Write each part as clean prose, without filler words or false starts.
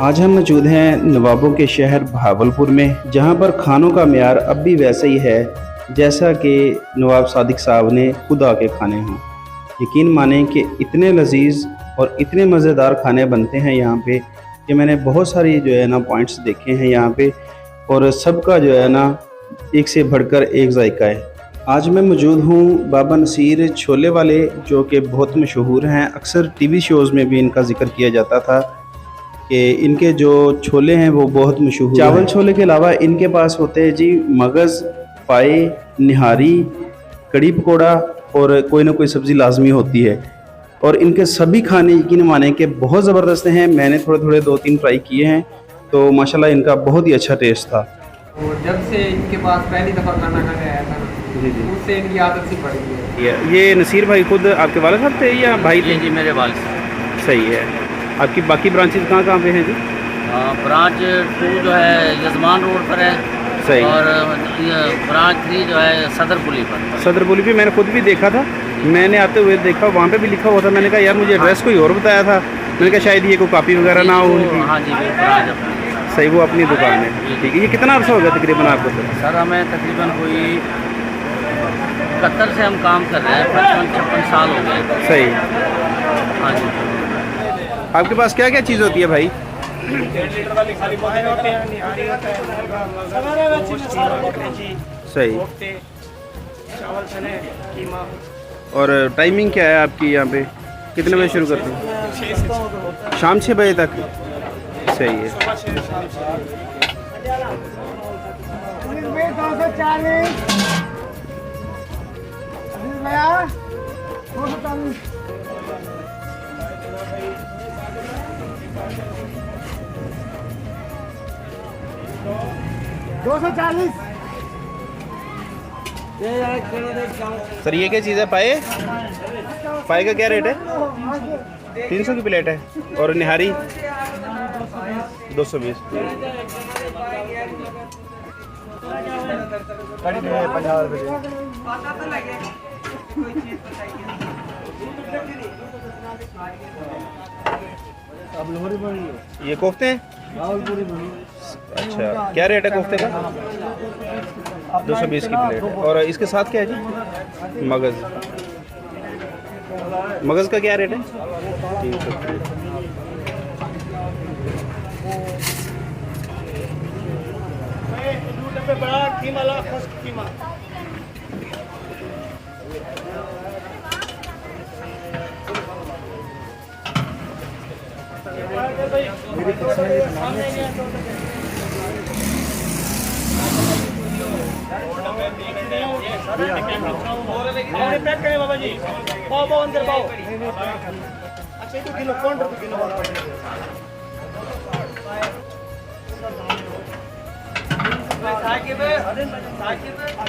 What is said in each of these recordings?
आज हम मौजूद हैं नवाबों के शहर बहावलपुर में, जहां पर खानों का म्यार अब भी वैसा ही है जैसा कि नवाब सादिक साहब ने खुद आके खाने हों। यकीन मानें कि इतने लजीज और इतने मज़ेदार खाने बनते हैं यहाँ पे कि मैंने बहुत सारी जो है ना पॉइंट्स देखे हैं यहाँ पे, और सबका जो है ना एक से बढ़कर एक जायका है। आज मैं मौजूद हूँ बाबा नसीर छोले वाले, जो कि बहुत मशहूर हैं। अक्सर टीवी शोज़ में भी इनका जिक्र किया जाता था कि इनके जो छोले हैं वो बहुत मशहूर चावल छोले के अलावा इनके पास होते हैं जी मगज़, पाए, निहारी, कड़ी पकौड़ा और कोई ना कोई सब्ज़ी लाजमी होती है। और इनके सभी खाने यकीन माने कि बहुत ज़बरदस्त हैं। मैंने थोड़े 2-3 ट्राई किए हैं तो माशाल्लाह इनका बहुत ही अच्छा टेस्ट था। और जब से इनके पास पहली दफ़ा खाना खाने आया था ना, जी जी, उससे इनकी आदत सी पड़ गई है। ये नसीर भाई खुद आपके वाले साहब थे या भाई थे? जी मेरे वालिद साहब। सही है। आपकी बाकी ब्रांचेज कहाँ कहाँ पे हैं जी? ब्रांच 2 जो है यजमान रोड पर है। सही। और ब्रांच 3 जो है सदर पुली पर। सदर पुली पे मैंने खुद भी देखा था, मैंने आते हुए देखा वहाँ पे भी लिखा हुआ था। मैंने कहा यार मुझे एड्रेस कोई और बताया था, मैंने कहा शायद ये कोई कॉपी वगैरह ना हो उनकी। हाँ जी, वो ब्रांच अपनी। सही, वो अपनी दुकान है। ठीक है। ये कितना अर्सा हो गया तकरीबन आपको सर हमें तकरीबन कोई 71 से हम काम कर रहे हैं, 55-56 साल हो गए। सही। हाँ जी। आपके पास क्या क्या चीज़ होती है भाई? 1.5 लीटर वाली खाली पाए होते हैं, निहारी होता है, सही। चावल चने, कीमा। और टाइमिंग क्या है आपकी यहाँ पे? कितने बजे शुरू करते हैं? 6 से शाम 6 बजे तक। सही है। सुबह 6 से शाम 240। सर ये क्या चीज़ है? पाए, पाए का क्या रेट है? 300 की प्लेट है। और निहारी 220। कड़ी में 50 रुपये। अब लोहरी बनी है। ये कोफ्ते हैं? रावलपुरी बनी। अच्छा, क्या रेट है कोफ्ते का? 220 की प्लेट है। और इसके साथ क्या है जी? मगज़। मगज़ का क्या रेट है? 300। बड़ा कीमा ला, खुश्क कीमा। पैक करें बाबा जी। पाओ अंदर पाओ। अच्छा ये तो किलो कौन रुपये किलो?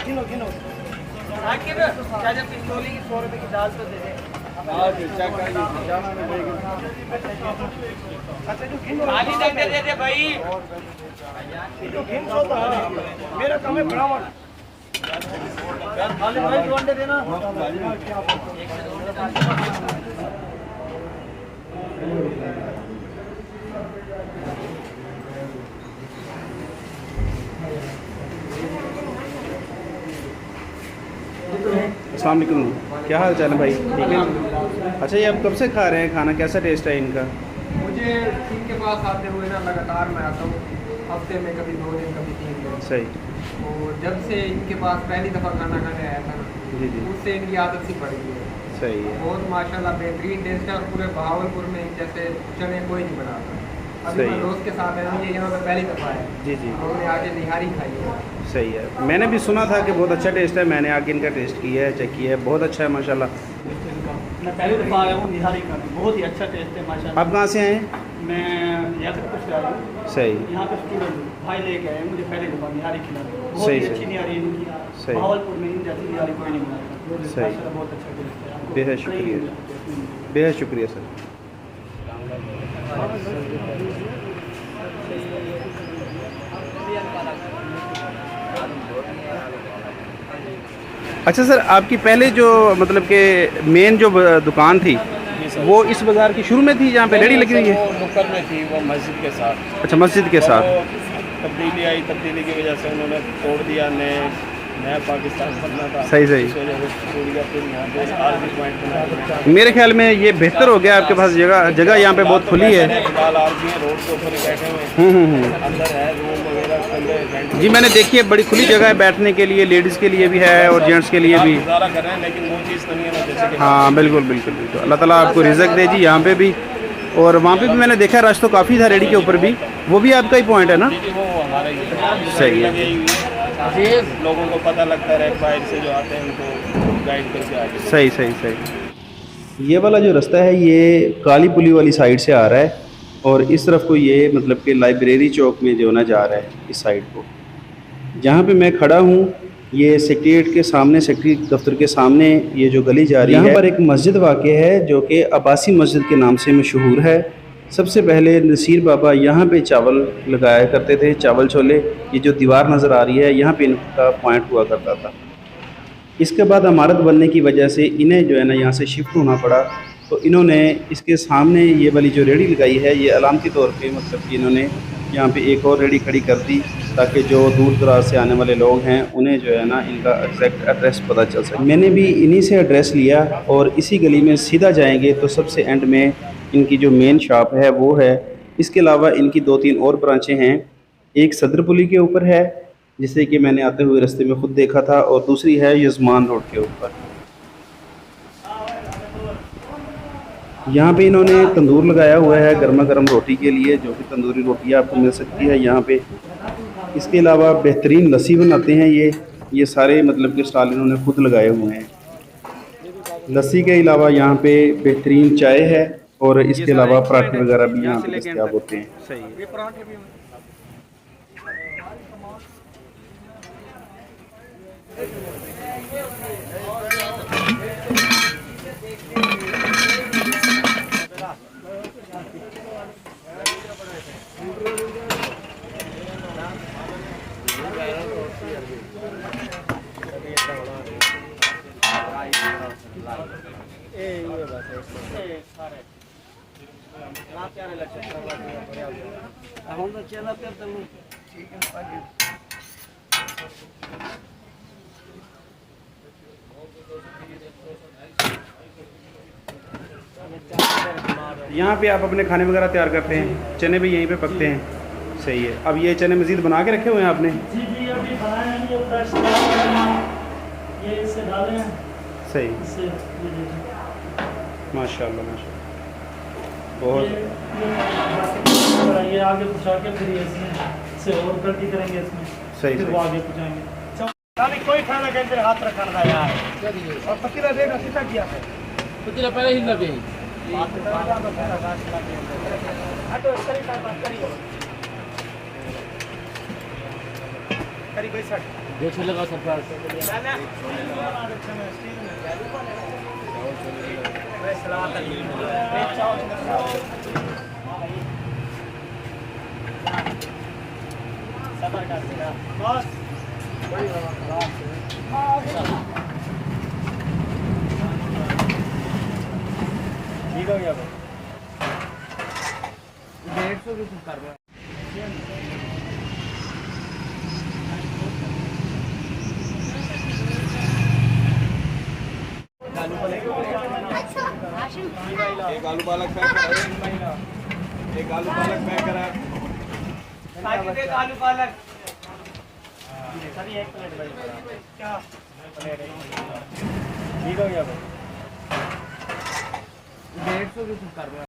किलो किलो पिस्तौली की 100 रुपये की दाल तो दे दें। दे दे भाई। मेरा काम है ब्राह्मण। खाली भाई 2 अंडे देना। अस्सलाम वालेकुम, क्या हाल चाल है भाई? ठीक है। अच्छा, ये आप कब से खा रहे हैं खाना? कैसा टेस्ट है इनका? मुझे इनके पास आते हुए ना लगातार मैं आता हूँ, हफ्ते में कभी 2 दिन कभी 3 दिन। सही। और जब से इनके पास पहली दफ़ा खाना खाने आया था ना, जी जी, उससे इनकी आदत सी पड़ गई है। सही है। बहुत माशाल्लाह बेहतरीन टेस्ट है। और पूरे बहावलपुर में जैसे चने कोई नहीं बनाता। अभी सही मैं है। दोस्त के साथ आया हूँ, ये यहाँ पे पहली दफ़ा है। जी जी, हमने आके निहारी खाई है। सही है। मैंने भी सुना था कि बहुत अच्छा टेस्ट है, मैंने आके इनका टेस्ट किया है, चेक किया है, बहुत अच्छा है माशाल्लाह। मैं पहली दफ़ा आया हूँ निहारी का, बहुत ही अच्छा टेस्ट है माशाल्लाह। आप कहाँ से आए हैं? मैं याकतपुर से आया हूँ। सही। यहाँ पे स्टूडेंट हूँ, भाई लेके आए मुझे पहले दफ़ा निहारी खिला। बहुत सही, ही सही। अच्छी निहारी इनकी। सही। बहावलपुर में इन जैसी निहारी कोई नहीं बनाता। सही। माशाल्लाह बहुत अच्छा टेस्ट है। आपको बेहद सही शुक्रिया। मिल जाता है। बेहद शुक्रिया सर। अच्छा सर, आपकी पहले जो मतलब कि मेन जो दुकान थी वो इस बाज़ार की शुरू में थी जहाँ पे रेडी लगी हुई है? वो नुक्कड़ में थी, वो मस्जिद के साथ। अच्छा, मस्जिद के साथ। वो तब्दीली आई, तब्दीली की वजह से उन्होंने तोड़ दिया, नया पाकिस्तान बनना था। सही सही। इस वजह से टूट गया, फिर यहाँ पे आर्मी पॉइंट बना। मेरे ख्याल में ये बेहतर हो गया, आपके पास जगह यहाँ पे बहुत खुली है। फिलहाल आर्मी है, रोड के ऊपर ही बैठे हुए हैं। अंदर है रूम वगैरह, अंदर रेंट जी मैंने देखी है, बड़ी खुली जगह है बैठने के लिए, लेडीज़ के लिए भी है और जेंट्स के लिए भी। गुजारा कर रहे हैं, लेकिन वो चीज़ तो नहीं है ना जैसे कि हाँ बिल्कुल बिल्कुल बिल्कुल। अल्लाह ताला आपको रिज़्क दे जी यहाँ पे भी। और वहाँ पे भी मैंने देखा रश तो काफ़ी था रेडी के ऊपर भी, वो भी आपका ही पॉइंट है ना? जी, वो हमारा ही है। सही है। लगी हुई है। लोगों को पता लगता है, बाहर से जो आते हैं उनको गाइड करके आगे। सही सही सही। ये वाला जो रास्ता है ये काली पुली वाली साइड से आ रहा है और इस तरफ को ये मतलब कि लाइब्रेरी चौक में जो ना जा रहा है इस साइड को। जहाँ पे मैं खड़ा हूँ ये सेक्रेटरीट के सामने, सेक्रेटरी दफ्तर के सामने ये जो गली जा रही है, यहाँ पर एक मस्जिद वाक़ है जो कि अब्बासी मस्जिद के नाम से मशहूर है। सबसे पहले नसीर बाबा यहाँ पे चावल लगाया करते थे, चावल छोले। ये जो दीवार नज़र आ रही है यहाँ पे इनका पॉइंट हुआ करता था। इसके बाद इमारत बनने की वजह से इन्हें जो है ना यहाँ से शिफ्ट होना पड़ा, तो इन्होंने इसके सामने ये वाली जो रेडी लगाई है ये अलामती तौर पे मतलब कि इन्होंने यहाँ पे एक और रेडी खड़ी कर दी ताकि जो दूर दराज से आने वाले लोग हैं उन्हें जो है ना इनका एग्जैक्ट एड्रेस पता चल सके। मैंने भी इन्हीं से एड्रेस लिया और इसी गली में सीधा जाएंगे तो सबसे एंड में इनकी जो मेन शॉप है वो है। इसके अलावा इनकी 2-3 और ब्रांचें हैं। एक सदर पुली के ऊपर है जिसे कि मैंने आते हुए रास्ते में खुद देखा था, और दूसरी है यजमान रोड के ऊपर। यहाँ पे इन्होंने तंदूर लगाया हुआ है गर्मा गर्म रोटी के लिए, जो कि तंदूरी रोटी आपको मिल सकती है यहाँ पे। इसके अलावा बेहतरीन लस्सी बनाते हैं ये सारे मतलब कि स्टॉल इन्होंने खुद लगाए हुए हैं। लस्सी के अलावा यहाँ पे बेहतरीन चाय है और इसके अलावा पराठे वगैरह भी यहाँ पे दस्तयाब होते हैं। सही ये पराठे भी यहाँ पे आप अपने खाने वगैरह तैयार करते हैं, चने भी यहीं पे पकते हैं। सही है। अब ये चने मज़ीद बना के रखे हुए हैं आपने? जी जी, अभी बनाए हैं, ये फ्रेश ये इससे डाले हैं। सही। इससे ये देखिए, माशाल्लाह माशाल्लाह बहुत। ये आगे पहुँचा के फिर ये इसमें से और गलती करेंगे इसमें। सही फिर सही। वो आगे पहुँचाएंगे। कोई खाना के अंदर हाथ रखा था यार, और पतीला देखा सीधा किया है, पतीला पहले ही लगे करीब 60 देख लगा सरकार ठीक हो गया। 150 रुपये कर रहा है। एक आलू पालक पैक करा, एक आलू पालक पैक करा। आलू पालक सभी एक प्लेट भाई, क्या प्लेट ठीक हो गया भाई। 150 रुपये कर रहा है।